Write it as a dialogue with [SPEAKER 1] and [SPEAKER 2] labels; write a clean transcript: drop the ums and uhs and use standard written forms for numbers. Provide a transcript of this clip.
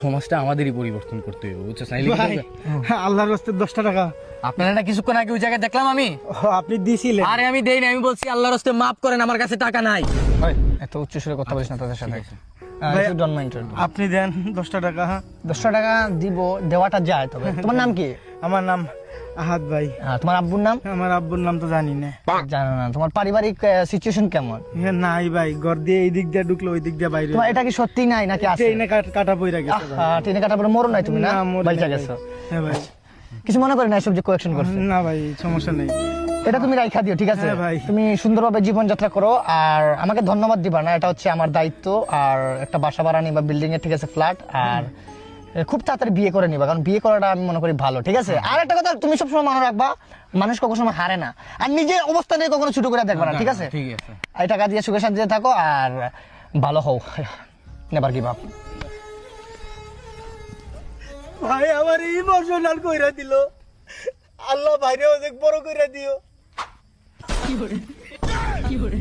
[SPEAKER 1] সমাজটা আমাদেরই পরিবর্তন করতে হবে, বুঝছো?
[SPEAKER 2] ভাই আল্লাহর রাস্তায় 10 টাকা
[SPEAKER 3] আপনারা না কিছুক্ষণ আগে ওই জায়গায় দেখলাম আমি।
[SPEAKER 2] আপনি দিছিলেন।
[SPEAKER 3] আরে আমি দেই না, আমি বলছি আল্লাহর রাস্তায় মাফ করেন, আমার কাছে টাকা নাই। এত উচ্চ সুরে কথা বলিস না তাদের সাথে।
[SPEAKER 2] ভাই,
[SPEAKER 3] ডোন্ট মাইন্ড।
[SPEAKER 2] আপনি দেন 10 টাকা। হ্যাঁ
[SPEAKER 3] 10 টাকা দিব, দেওয়াটা যায়। তবে তোমার নাম কি?
[SPEAKER 2] আমার নাম আহাদ ভাই।
[SPEAKER 3] তোমার আব্বুর নাম?
[SPEAKER 2] আমার আব্বুর নাম তো জানি না।
[SPEAKER 3] জানো না? তোমার পারিবারিক সিচুয়েশন কেমন?
[SPEAKER 2] নাই ভাই, ঘর দিয়ে এই দিক দিয়ে ঢুকলো ওই দিক দিয়ে বাইরে।
[SPEAKER 3] তোমার এটা কি সত্যি নাই নাকি আছে?
[SPEAKER 2] ট্রেনে কাটা পইরা গেছে ভাই।
[SPEAKER 3] ট্রেনে কাটা পরে মরো নাই তুমি? না
[SPEAKER 2] মরি
[SPEAKER 3] বাইচা
[SPEAKER 2] নাই
[SPEAKER 3] গেছো?
[SPEAKER 2] ভাই। হ্যাঁ ভাই,
[SPEAKER 3] কিছু মনে করি না এসব যে কোয়েকশন করছে।
[SPEAKER 2] না ভাই সমস্যা নেই।
[SPEAKER 3] এটা তুমি রাইখা দিও, ঠিক আছে?
[SPEAKER 2] হ্যাঁ ভাই।
[SPEAKER 3] তুমি সুন্দরভাবে জীবনযাত্রা করো, আর আমাকে ধন্যবাদ দিবা না, এটা হচ্ছে আমার দায়িত্ব। আর একটা বাসা ভাড়া নিবা, বিল্ডিং এর, ঠিক আছে, ফ্ল্যাট। আর খুব তাড়াতাড়ি বিয়ে করে নিবা, কারণ বিয়ে করাটা আমি মনে করি ভালো, ঠিক আছে? আর একটা কথা তুমি সবসময় মনে রাখবা, মানুষ কখনো সময় হারে না, আর নিজের অবস্থা নিয়ে কখনো ছোট করে দেখবা না, ঠিক আছে?
[SPEAKER 1] ঠিক আছে।
[SPEAKER 3] এই টাকা দিয়ে সুখে শান্তিতে থাকো আর ভালো হও, নেবার গিভ আপ।
[SPEAKER 2] ভাই আমার ইমোশনাল কইরা দিল। আল্লাহ ভাইরে অনেক বড় কইরা দিও।
[SPEAKER 1] কি করে